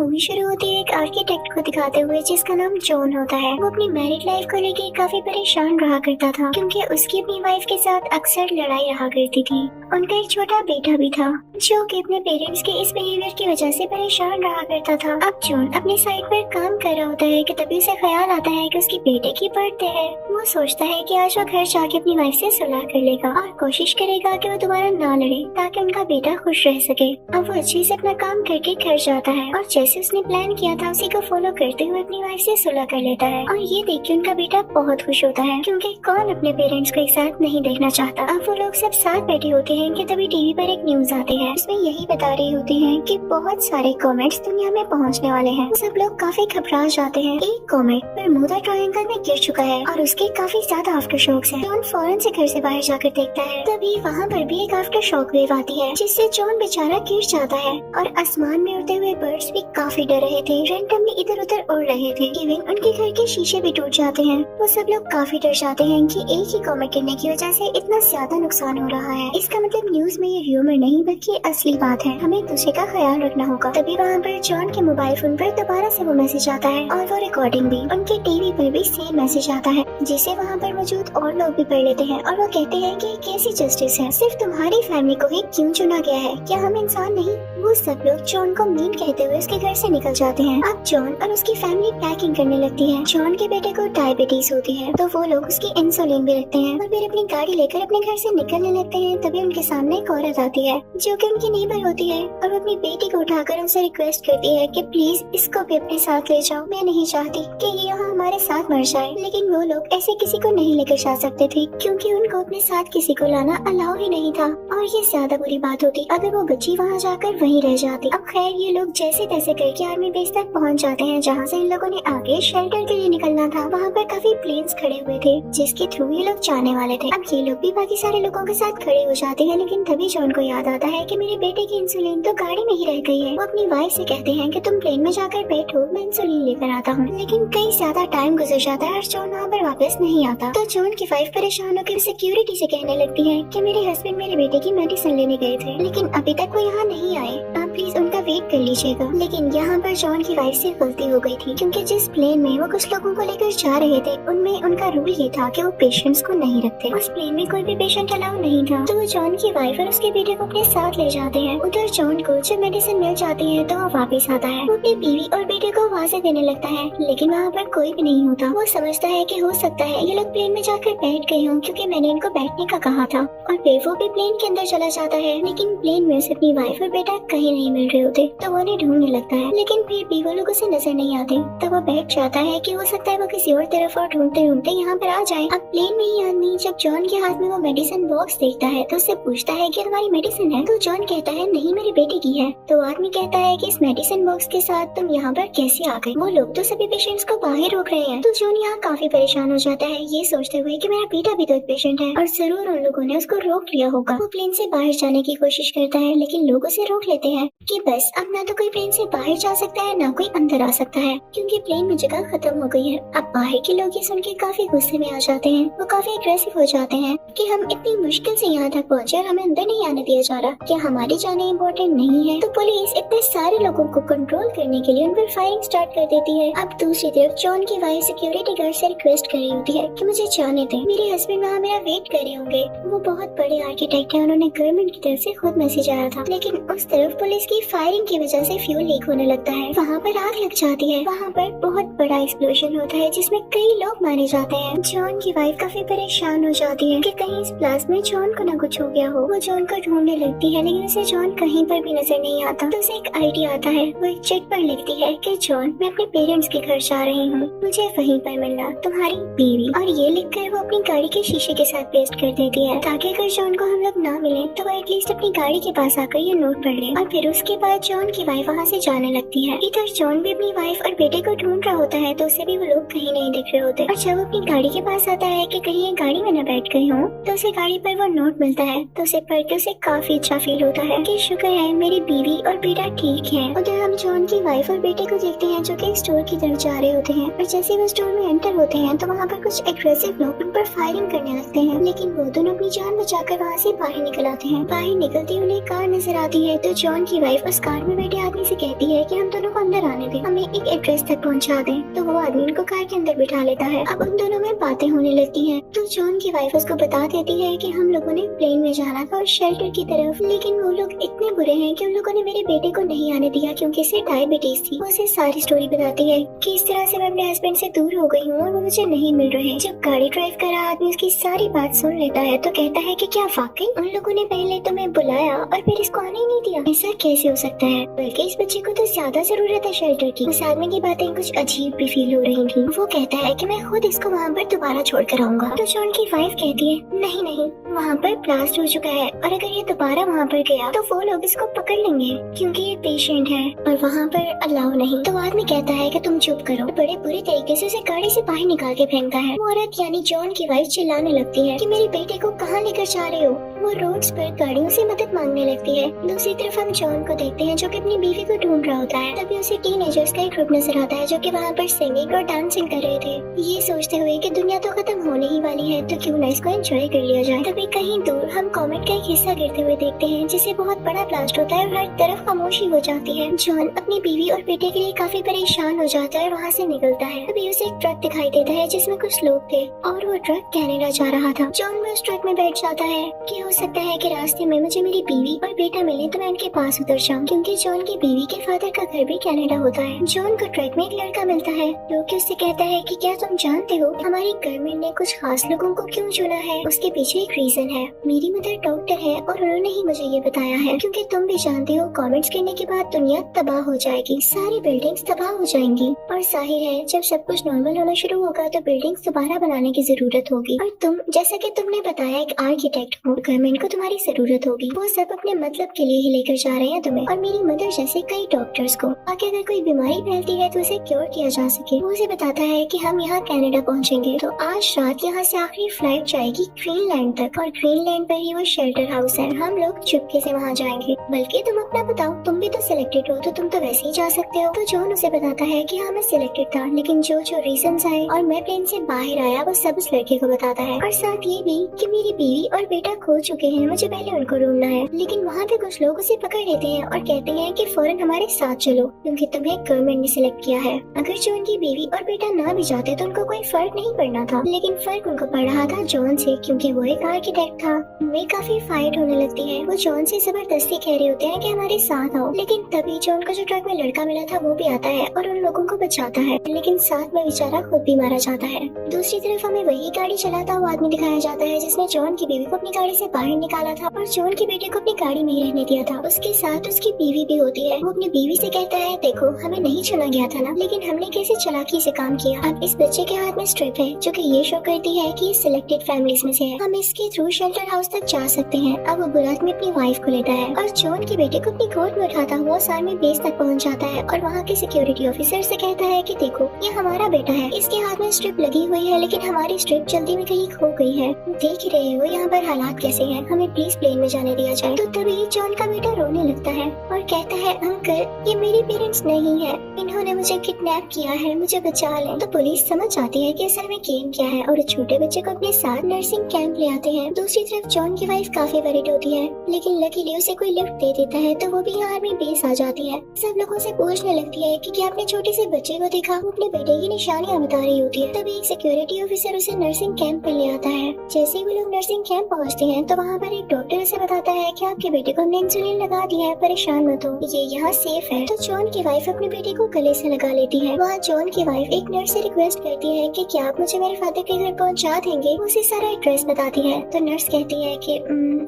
Movie शुरू होती है एक आर्किटेक्ट को दिखाते हुए जिसका नाम जॉन होता है। वो अपनी मैरिड लाइफ को लेके काफी परेशान रहा करता था क्योंकि उसकी अपनी वाइफ के साथ अक्सर लड़ाई रहा करती थी। उनका एक छोटा बेटा भी था जो कि अपने पेरेंट्स के इस बिहेवियर की वजह से परेशान रहा करता था। अब जॉन अपने साइड पर काम कर रहा होता है कि तभी उसे ख्याल आता है कि उसकी बेटे की बर्थडे है। वो सोचता है कि आज वो घर जाके अपनी वाइफ से सुलह कर लेगा और कोशिश करेगा कि वो दोबारा ना लड़े ताकि उनका बेटा खुश रह सके। अब वो अच्छे से अपना काम करके घर जाता है और जैसे उसने प्लान किया था उसी को फॉलो करते हुए अपनी वाइफ से सुलह कर लेता है। और ये देख के उनका बेटा बहुत खुश होता है क्योंकि कौन अपने पेरेंट्स को एक साथ नहीं देखना चाहता। अब वो लोग सब साथ बैठे होते हैं कि तभी टीवी पर एक न्यूज आती है। उसमें यही बता रही होती है कि बहुत सारे कॉमेट्स दुनिया में पहुंचने वाले हैं। सब लोग काफी घबरा जाते हैं। एक कॉमेट बरमूडा ट्रायंगल में गिर चुका है और उसके काफी ज्यादा आफ्टर शॉक्स हैं। जॉन फौरन से घर से बाहर जाकर देखता है, तभी वहाँ पर भी एक आफ्टर शॉक वेव आती है जिससे जॉन बेचारा गिर जाता है और आसमान में उड़ते हुए बर्ड्स भी काफी डर रहे थे, रैंडमली इधर उधर उड़ रहे थे। इवन उनके घर के शीशे भी टूट जाते हैं। वो सब लोग काफी डर जाते हैं कि एक ही कॉमेट गिरने की वजह से इतना ज्यादा नुकसान हो रहा है। इसका मतलब न्यूज में ये ह्यूमर नहीं बल्कि असली बात है। हमें दूसरे का ख्याल रखना होगा। तभी वहाँ पर जॉन के मोबाइल फोन पर दोबारा से वो मैसेज आता है और वो रिकॉर्डिंग भी। उनके टीवी पर भी सेम मैसेज आता है जिसे वहाँ पर मौजूद और लोग भी पढ़ लेते हैं और वो कहते हैं कि कैसी जस्टिस है, सिर्फ तुम्हारी फैमिली को ही क्यों चुना गया है, क्या हम इंसान नहीं। वो सब लोग जॉन को मीन कहते हुए उसके घर से निकल जाते हैं। अब जॉन और उसकी फैमिली पैकिंग करने लगती है। जॉन के बेटे को डायबिटीज होती है तो वो लोग उसकी इंसुलिन भी रखते हैं और फिर अपनी गाड़ी लेकर अपने घर से निकलने लगते हैं। तभी उनके सामने एक औरत आती है जो कि उनकी नेबर होती है और वो अपनी बेटी को उठाकर उनसे रिक्वेस्ट करती है कि प्लीज इसको भी अपने साथ ले जाओ। मैं नहीं चाहती कि ये यहाँ हमारे साथ मर जाए। लेकिन वो लोग ऐसे किसी को नहीं लेकर जा सकते थे क्योंकि उनको अपने साथ किसी को लाना अलाउ ही नहीं था। और ये ज्यादा बुरी बात होती अगर वो बच्ची वहाँ जाकर वहीं रह जाती। अब खैर ये लोग जैसे तैसे करके आर्मी बेस तक पहुँच जाते हैं जहाँ से इन लोगों ने आगे शेल्टर के लिए निकलना था। वहाँ पर काफी प्लेन्स खड़े हुए थे जिसके थ्रू ये लोग जाने वाले थे। अब ये लोग भी बाकी सारे लोगों के साथ खड़े हो जाते हैं लेकिन तभी जॉन को याद आता है कि मेरे बेटे की इंसुलिन तो गाड़ी में ही रह गई है। वो अपनी वाइफ से कहते हैं कि तुम प्लेन में जाकर बैठो, मैं इंसुलिन लेकर आता हूँ। लेकिन कई ज्यादा टाइम गुजर जाता है और जॉन वहाँ पर वापस नहीं आता। तो जॉन की वाइफ परेशान होकर सिक्योरिटी से कहने लगती है कि मेरे हस्बैंड मेरे बेटे की मेडिसिन लेने गए थे लेकिन अभी तक वो यहाँ नहीं आए, आप प्लीज उनका वेट कर लीजिएगा। लेकिन यहाँ पर जॉन की वाइफ से गलती हो गई थी क्योंकि जिस प्लेन में वो कुछ लोगों को लेकर जा रहे थे उनमें उनका रूल ये था कि वो पेशेंट्स को नहीं रखते। उस प्लेन में कोई भी पेशेंट अलाउ नहीं था। तो वो जॉन की वाइफ और उसके बेटे को अपने साथ ले जाते हैं। उधर जॉन को जब मेडिसिन मिल जाती है तो वो वापस आता है। वो अपनी बीवी और बेटे को आवाज़ें देने लगता है लेकिन वहाँ पर कोई भी नहीं होता। वो समझता है कि हो सकता है ये लोग प्लेन में जाकर बैठ गए हों क्योंकि मैंने इनको बैठने का कहा था। और फिर वो भी प्लेन के अंदर चला जाता है लेकिन प्लेन में से अपनी वाइफ और बेटा कहीं नहीं मिल रहे होते। तो वो उन्हें ढूंढने लगता है लेकिन फिर भी वो लोग उसे नजर नहीं आते। तो वो बैठ जाता है कि हो सकता है वो किसी और तरफ और ढूंढते ढूंढते यहाँ पर आ जाए। अब प्लेन में ही आदमी जब जॉन के हाथ में वो मेडिसिन बॉक्स देखता है तो उससे पूछता है कि तुम्हारी मेडिसिन है। तो जॉन कहता है नहीं मेरी बेटी की है। तो आदमी कहता है कि इस मेडिसिन बॉक्स के साथ तुम यहाँ पर कैसे आ गए, वो लोग तो सभी पेशेंट्स को बाहर रोक रहे हैं। तो जॉन यहाँ काफी परेशान हो जाता है ये सोचते हुए कि मेरा बेटा भी तो एक पेशेंट है और जरूर उन लोगों ने उसको रोक लिया होगा। वो प्लेन से बाहर जाने की कोशिश करता है लेकिन लोग उसे रोक लेते हैं कि बस अब ना तो कोई प्लेन से बाहर जा सकता है ना कोई अंदर आ सकता है क्योंकि प्लेन में जगह खत्म हो गई है। अब बाहर के लोग ये सुन के काफी गुस्से में आ जाते हैं। वो काफी एग्रेसिव हो जाते हैं कि हम इतनी मुश्किल से यहाँ तक पहुँचे और हमें अंदर नहीं आने दिया जा रहा, क्या हमारी जाने इम्पोर्टेंट नहीं है। तो पुलिस इतने सारे लोगों को कंट्रोल करने के लिए उन पर फायरिंग स्टार्ट कर देती है। अब दूसरी तरफ जॉन की वाइफ सिक्योरिटी गार्ड से रिक्वेस्ट कर रही होती है कि मुझे जाने दें, मेरे हस्बैंड वहाँ मेरा वेट कर रहे होंगे। वो बहुत बड़े आर्किटेक्ट है, उन्होंने गवर्नमेंट की तरफ से खुद मैसेज आया था। लेकिन उस तरफ पुलिस की फायरिंग की वजह से फ्यूल लीक होने लगता है। वहाँ पर आग लग जाती है। वहाँ पर बहुत बड़ा एक्सप्लोजन होता है जिसमें कई लोग मारे जाते हैं। जॉन की वाइफ काफी परेशान हो जाती है कि कहीं इस ब्लास्ट में जॉन को न कुछ हो गया हो। वो जॉन को ढूंढने लगती है लेकिन उसे जॉन कहीं पर भी नजर नहीं आता। तो उसे एक आइडिया आता है। वो एक चिट पर लिखती है कि जॉन मैं अपने पेरेंट्स के घर जा रही हूँ, मुझे वहीं पर मिलना, तुम्हारी बीवी। और ये लिखकर वो अपनी गाड़ी के शीशे के साथ पेस्ट कर देती है ताकि अगर जॉन को हम लोग ना मिले तो वो एटलीस्ट अपनी गाड़ी के पास आकर ये नोट पढ़ ले। और फिर उसके बाद जॉन की वाइफ वहाँ से जाने लगती है। इधर जॉन भी अपनी वाइफ और बेटे को ढूंढ रहा होता है तो उसे भी वो लोग कहीं नहीं दिख रहे होते। और जब वो अपनी गाड़ी के पास आता है कि कहीं ये गाड़ी में न बैठ गई हो तो उसे गाड़ी पर वो नोट मिलता है। तो उसे पढ़ के उसे काफी अच्छा फील होता है कि शुक्र है मेरी बीवी और बेटा ठीक है। उधर हम जॉन की वाइफ और बेटे को देखते हैं जो कि स्टोर की तरफ जा रहे होते हैं। और जैसे वो स्टोर में एंटर होते हैं तो वहाँ पर कुछ एग्रेसिव लोग उन पर फायरिंग करने लगते हैं लेकिन वो दोनों अपनी जान बचाकर वहाँ से बाहर निकल आते हैं। बाहर निकलते उन्हें कार नजर आती है तो जॉन की वाइफ उस कार में बैठे आदमी से कहती है कि हम दोनों को अंदर आने दें, हमें एक एड्रेस तक पहुंचा दें। तो वो आदमी उनको कार के अंदर बिठा लेता है। अब उन दोनों में बातें होने लगती हैं। तो जॉन की वाइफ उसको बता देती है कि हम लोगों ने प्लेन में जाना था और शेल्टर की तरफ, लेकिन वो लोग इतने बुरे हैं कि उन लोगों ने मेरे बेटे को नहीं आने दिया क्योंकि इसे डायबिटीज थी। वो उसे सारी स्टोरी बताती है कि इस तरह से मैं अपने हस्बैंड से दूर हो गई हूँ और वो मुझे नहीं मिल रहे। जब गाड़ी ड्राइव कर रहा आदमी उसकी सारी बात सुन लेता है तो कहता है कि क्या वाकई उन लोगों ने पहले तुम्हें बुलाया और फिर इसको आने ही नहीं दिया? ऐसा कैसे हो सकता है? बल्कि इस बच्चे को तो ज्यादा जरूरत है शेल्टर की। उस आदमी की बातें कुछ अजीब भी फील हो रही थी। वो कहता है कि मैं खुद इसको वहाँ पर दोबारा छोड़ कर आऊंगा। तो जॉन की वाइफ कहती है नहीं नहीं, वहाँ पर ब्लास्ट हो चुका है और अगर ये दोबारा वहाँ पर गया तो वो लोग इसको पकड़ लेंगे क्योंकि ये पेशेंट है और वहाँ पर अलाउ नहीं। तो आदमी कहता है कि तुम चुप करो। बड़े बुरे तरीके से उसे गाड़ी से बाहर निकाल के फेंकता है। वो औरत यानी जॉन की वाइफ चिल्लाने लगती है कि मेरे बेटे को कहाँ लेकर जा रहे हो। वो रोड्स पर गाड़ियों से मदद मांगने लगती है। दूसरी तरफ हम जॉन को देखते हैं जो कि अपनी बीवी को ढूंढ रहा होता है। तभी उसे टीनेजर्स का एक ग्रुप नजर आता है जो कि वहाँ पर सिंगिंग और डांसिंग कर रहे थे, ये सोचते हुए कि दुनिया तो खत्म होने ही वाली है तो क्यों ना इसको एंजॉय कर लिया जाए। तभी कहीं दूर हम कॉमेट का एक हिस्सा गिरते हुए देखते हैं जिसे बहुत बड़ा ब्लास्ट होता है और हर तरफ खामोशी हो जाती है। जॉन अपनी बीवी और बेटे के लिए काफी परेशान हो जाता है और वहाँ से निकलता है। तभी उसे एक ट्रक दिखाई देता है जिसमें कुछ लोग थे और वो ट्रक कनाडा जा रहा था। जॉन भी उस ट्रक में बैठ जाता है कि हो सकता है कि रास्ते में मुझे मेरी बीवी और बेटा मिले तो मैं उनके पास उतर जाऊं, क्योंकि जॉन की बीवी के फादर का घर भी कनाडा होता है। जॉन को ट्रक में एक लड़का मिलता है जो कि उससे कहता है कि क्या तुम जानते हो हमारी गवर्नमेंट ने कुछ खास लोगों को क्यों चुना है? उसके पीछे एक रीजन है। मेरी मदर डॉक्टर है और उन्होंने ही मुझे ये बताया है, क्योंकि तुम भी जानते हो कमेंट्स करने के बाद दुनिया तबाह हो जाएगी, सारी बिल्डिंग्स तबाह हो जाएंगी और जाहिर है जब सब कुछ नॉर्मल होना शुरू होगा तो बिल्डिंग्स दोबारा बनाने की जरूरत होगी। और तुम जैसा कि तुमने बताया एक आर्किटेक्ट हो, गवर्नमेंट को तुम्हारी जरूरत होगी। वो सब अपने मतलब के लिए ही लेकर जा रहे हैं तुम्हें और मेरी मदर जैसे कई डॉक्टर्स को, ताकि अगर कोई बीमारी फैलती है तो उसे क्योर किया जा सके। वो उसे बताता है कि हम यहाँ कनाडा पहुँचेंगे तो आज रात यहाँ से आखिरी फ्लाइट जाएगी ग्रीनलैंड तक और ग्रीनलैंड पर ही वो शेल्टर हाउस है। हम लोग चुपके से वहाँ जाएंगे। बल्कि तुम अपना बताओ, तुम भी तो सिलेक्टेड हो तो तुम तो वैसे ही जा सकते हो। तो जॉन उसे बताता है कि हाँ मैं सिलेक्टेड था, लेकिन जो जो रीजंस आए और मैं प्लेन से बाहर आया वो सब उस लड़के को बताता है और साथ ये भी कि मेरी बीवी और बेटा खो चुके हैं, मुझे पहले उनको ढूंढना है। लेकिन वहाँ पे कुछ लोग उसे पकड़ लेते हैं और कहते हैं कि फौरन हमारे साथ चलो क्योंकि तुम्हें गवर्नमेंट ने सिलेक्ट किया है। अगर जो उनकी बीवी और बेटा ना भी जाते तो उनको कोई फर्क नहीं पड़ना था, लेकिन फर्क उनको पड़ रहा था जॉन से, क्योंकि वो एक आर्किटेक्ट था। वे काफी फाइट होने लगती है। वो जॉन से जबरदस्ती कह रहे होते हैं कि हमारे साथ आओ, लेकिन तभी जॉन को जो ट्रक में लड़का मिला था वो भी आता है और उन लोगों को बचाता है, लेकिन साथ में बेचारा खुद भी मारा जाता है। दूसरी तरफ हमें वही गाड़ी चलाता हुआ आदमी दिखाया जाता है जिसने जॉन की बीवी को अपनी गाड़ी से बाहर निकाला था और जॉन के बेटे को अपनी गाड़ी में ही रहने दिया था। उसके साथ उसकी बीवी भी होती है। वो अपनी बीवी से कहता है देखो हमें नहीं चुना गया था ना, लेकिन हमने कैसे चालाकी से काम किया। अब इस बच्चे के हाथ में स्ट्रिप है जो कि ये शो करती है कि सिलेक्टेड फैमिलीज में से है, हम इसके थ्रू शेल्टर हाउस तक जा सकते हैं। अब वो बुरात में अपनी वाइफ को लेता है और जॉन के बेटे को अपनी गोद में उठाता हुआ आर्मी बेस तक पहुंच जाता है और वहाँ के सिक्योरिटी ऑफिसर से कहता है कि देखो ये हमारा बेटा है, इसके हाथ में स्ट्रिप लगी हुई है, लेकिन हमारी स्ट्रिप जल्दी में कहीं खो गई है। देख रहे हो यहाँ पर हालात कैसे हैं, हमें प्लीज प्लेन में जाने दिया जाए। तो तभी जॉन का बेटा रोने लगता है और कहता है अंकल ये मेरे पेरेंट्स नहीं है, इन्होंने मुझे किडनैप किया है, मुझे बचा लें। तो पुलिस समझ जाती है कि असल में गेम क्या है और छोटे बच्चे को अपने साथ नर्सिंग कैंप ले आते हैं। दूसरी तरफ जॉन की वाइफ काफी वरीड होती है, लेकिन लकीली उसे कोई लिफ्ट दे देता है तो वो भी यहाँ आर्मी बेस आ जाती है। सब लोगों से पूछने लगती है कि क्या आपने छोटे से बच्चे को देखा। वो अपने बेटे की निशानियाँ बता रही होती है। तभी एक सिक्योरिटी ऑफिसर उसे नर्सिंग कैंप पे ले आता है। जैसे ही वो लोग नर्सिंग कैंप पहुँचते हैं तो वहाँ पर एक डॉक्टर उसे बताता है कि आपके बेटे को हमने इंसुलिन लगा दिया है, परेशान मत हो, ये यहाँ सेफ है। तो जॉन की वाइफ अपने बेटे को गले से लगा लेती है। वहाँ जॉन की वाइफ एक नर्स से रिक्वेस्ट करती है कि क्या आप मुझे मेरे फादर के घर पहुँचा देंगे। वो उसे सारा एड्रेस बताती है तो नर्स कहती है कि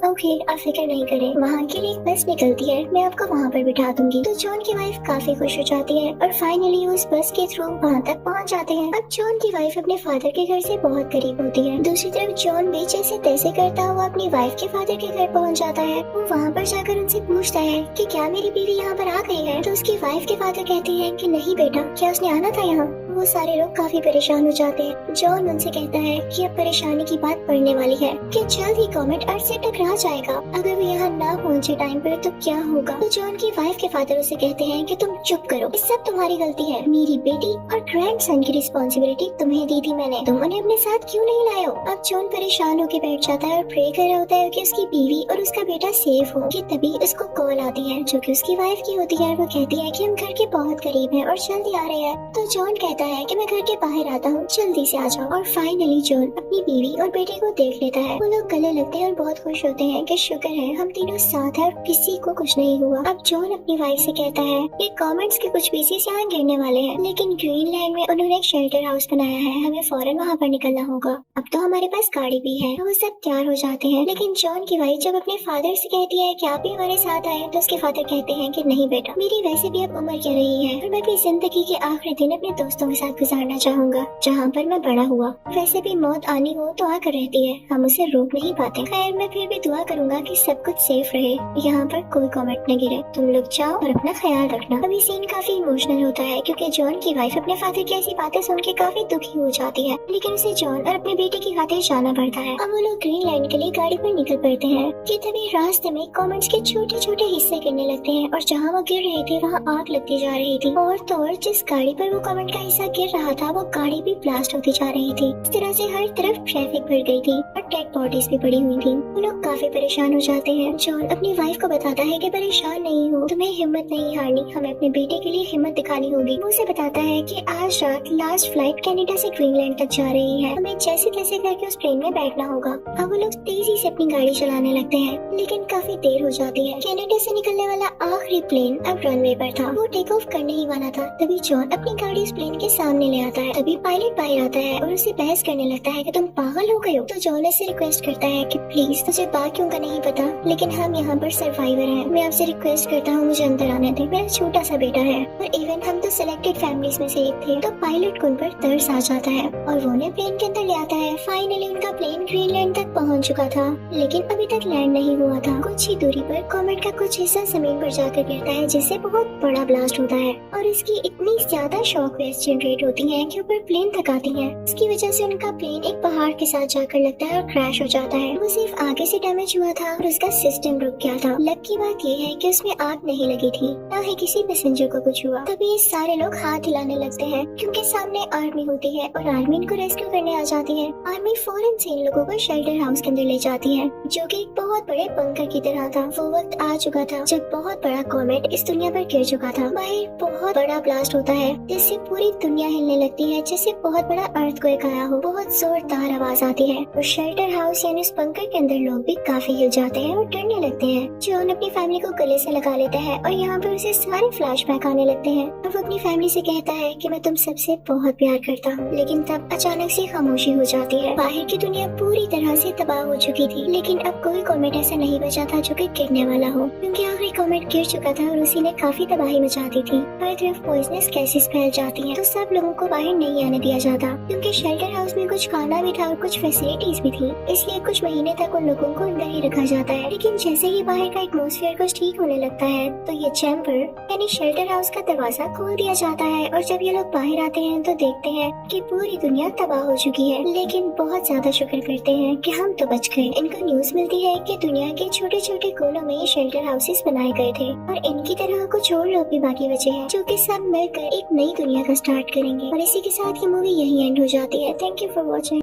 ओके आप फिक्र नहीं करें, वहाँ के लिए एक बस निकलती है, मैं आपको वहाँ पर बिठा दूंगी। तो जॉन की वाइफ काफी खुश हो जाती है और फाइनली उस बस के थ्रू वहाँ तक पहुँच जाते हैं। अब जॉन की वाइफ अपने फादर के घर से बहुत करीब होती है। दूसरी तरफ जॉन भी जैसे तैसे करता हुआ अपनी वाइफ के फादर के घर पहुँच जाता है। वो वहाँ पर जाकर उनसे पूछता है कि क्या मेरी बीवी यहाँ पर आ गई है। तो उसकी वाइफ के फादर कहते हैं कि नहीं बेटा, क्या उसने आना था यहाँ। वो सारे लोग काफी परेशान हो जाते हैं। जॉन उनसे कहता है कि अब परेशानी की बात पड़ने वाली है कि जल्द ही कॉमेट अर्थ से टकरा जाएगा। अगर वो यहाँ ना पहुँचे टाइम पर तो क्या होगा। तो जॉन की वाइफ के फादर उसे कहते हैं कि तुम चुप करो, इस सब तुम्हारी गलती है। मेरी बेटी और ग्रैंडसन की रिस्पॉन्सिबिलिटी तुम्हें दी थी मैंने, तुम उन्हें अपने साथ क्यों नहीं लाए हो। अब जॉन परेशान होकर बैठ जाता है और प्रे कर रहा होता है कि उसकी बीवी और उसका बेटा सेफ हो। कि तभी उसको कॉल आती है जो कि उसकी वाइफ की होती है। वो कहती है कि हम घर के बहुत करीब हैं और जल्दी आ रहे हैं। तो जॉन कहता है कि मैं घर के बाहर आता हूँ, जल्दी से आ जाओ। और फाइनली जॉन अपनी बीवी और बेटे को देख लेता है। वो लोग गले लगते हैं और बहुत खुश होते हैं कि शुक्र है हम तीनों साथ हैं और किसी को कुछ नहीं हुआ। अब जॉन अपनी वाइफ से कहता है कि कॉमेट्स के कुछ पीसेस यहाँ गिरने वाले हैं, लेकिन ग्रीनलैंड में उन्होंने एक शेल्टर हाउस बनाया है, हमें फौरन वहाँ पर निकलना होगा। अब तो हमारे पास गाड़ी भी है। तो वो सब तैयार हो जाते हैं, लेकिन जॉन की वाइफ जब अपने फादर से कहती है कि आप भी हमारे साथ आए, तो उसके फादर कहते हैं कि नहीं बेटा, मेरी वैसे भी अब उम्र क्या रही है और मैं अपनी जिंदगी के आखिरी दिन अपने दोस्तों के साथ गुजारना चाहूंगा जहाँ पर मैं बड़ा हुआ। वैसे भी मौत आनी हो तो आकर रहती है, हम उसे रोक नहीं पाते। खैर मैं फिर भी दुआ करूंगा कि सब कुछ सेफ रहे, यहाँ पर कोई कॉमेट न गिरे। तुम लोग जाओ और अपना ख्याल रखना। अभी सीन काफी इमोशनल होता है क्योंकि जॉन की वाइफ अपने फादर की ऐसी बातें सुन के काफी दुखी हो जाती है, लेकिन उसे जॉन और अपने बेटे की खातिर जाना पड़ता है। अब वो लोग ग्रीनलैंड के लिए गाड़ी पर निकल पड़ते हैं कि तभी रास्ते में कॉमेट्स के छोटे छोटे हिस्से गिरने लगते हैं और जहाँ वो गिर रहे थे वहाँ आग लगती जा रही थी। और तो और जिस गाड़ी पर वो कॉमेट का हिस्सा गिर रहा था वो गाड़ी भी ब्लास्ट होती जा रही थी। इस तरह से हर तरफ ट्रैफिक भर गई थी और डेड बॉडीज भी पड़ी हुई थी। वो लोग काफी परेशान हो जाते हैं। जॉन अपनी वाइफ को बताता है कि परेशान नहीं हो, तुम्हें हिम्मत नहीं हारनी, हमें अपने बेटे के लिए हिम्मत दिखानी होगी। वो उसे बताता है कि आज रात लास्ट फ्लाइट कनाडा से ग्रीनलैंड तक जा रही है, हमें जैसे तैसे करके उस प्लेन में बैठना होगा। अब वो लोग तेजी से अपनी गाड़ी चलाने लगते हैं, लेकिन काफी देर हो जाती है। कनाडा से निकलने वाला आखिरी प्लेन अब रनवे पर था, वो टेक ऑफ करने ही वाला था। तभी जॉन अपनी गाड़ी उस प्लेन के सामने ले आता है। तभी पायलट बाहर आता है और उसे बहस करने लगता है कि तुम पागल हो गए हो। तो जॉन से रिक्वेस्ट करता है कि प्लीज, तुझे बाकियों का नहीं पता, लेकिन हम यहाँ पर सर्वाइवर हैं, मैं आपसे रिक्वेस्ट करता हूँ मुझे अंदर आने दे, मेरा छोटा सा बेटा है और इवन हम तो सिलेक्टेड फैमिलीज में से एक थे। तो पायलट को उन पर तरस आ जाता है और वो उन्हें प्लेन के अंदर ले आता है। फाइनली उनका प्लेन ग्रीनलैंड तक पहुँच चुका था, लेकिन अभी तक लैंड नहीं हुआ था। कुछ ही दूरी पर कॉमेट का कुछ हिस्सा जमीन पर जाकर गिरता है, जिससे बहुत बड़ा ब्लास्ट होता है और इसकी इतनी ज्यादा शॉक वेव्स जनरेट होती हैं कि ऊपर प्लेन तक आती हैं। इसकी वजह से उनका प्लेन एक पहाड़ के साथ जाकर लगता है और क्रैश हो जाता है। वो सिर्फ आगे से डैमेज हुआ था और उसका सिस्टम रुक गया था। लक की बात ये है कि उसमें आग नहीं लगी थी, ना ही किसी पैसेंजर को कुछ हुआ। तभी ये सारे लोग हाथ हिलाने लगते हैं क्योंकि सामने आर्मी होती है और आर्मी इनको रेस्क्यू करने आ जाती है। आर्मी फौरन से इन लोगों को शेल्टर हाउस के अंदर ले जाती है, जो कि एक बहुत बड़े बंकर की तरह था। वो वक्त आ चुका था जब बहुत बड़ा कॉमेट इस दुनिया पर गिर चुका था। बाहर बहुत बड़ा ब्लास्ट होता है जिससे पूरी दुनिया हिलने लगती है, जिससे बहुत बड़ा अर्थक्वेक आया हो। बहुत जोरदार आवाज आती है और शेल्टर हाउस यानी उस बंकर के अंदर लोग भी काफी हिल जाते हैं और डरने लगते हैं। जॉन अपनी फैमिली को गले से लगा लेता है और यहाँ पर उसे सारे फ्लैशबैक आने लगते हैं और वो अपनी फैमिली से कहता है कि मैं तुम सबसे बहुत प्यार करता हूँ। लेकिन तब अचानक से खामोशी हो जाती है। बाहर की दुनिया पूरी तरह से तबाह हो चुकी थी, लेकिन अब कोई कॉमेट ऐसा नहीं बचा था जो कि गिरने वाला हो, क्योंकि आखिरी कॉमेट गिर चुका था और उसी ने काफी तबाही मचा दी थी। हर तरफ पॉइजनस गैसेस फैल जाती हैं, तो सब लोगों को बाहर नहीं आने दिया जाता क्योंकि शेल्टर हाउस में कुछ खाना भी था और कुछ फैसिलिटीज भी थी, इसलिए कुछ महीने तक उन लोगों को अंदर ही रखा जाता है। लेकिन जैसे ही बाहर का एटमॉस्फेयर कुछ ठीक होने लगता है तो ये चैम्बर यानी शेल्टर हाउस का दरवाजा खोल दिया जाता है और जब ये लोग बाहर आते हैं तो देखते हैं कि पूरी दुनिया तबाह हो चुकी है, लेकिन बहुत ज्यादा शुक्र करते हैं कि हम तो बच गए। इनको न्यूज मिलती है कि दुनिया के छोटे छोटे कोनों में ये शेल्टर हाउसेस बनाए गए थे और इनकी तरह कुछ और लोग भी बाकी बचे हैं जो कि सब मिलकर एक नई दुनिया का स्टार्ट करेंगे। और इसी के साथ ये मूवी यही एंड हो जाती है। Thank you for watching.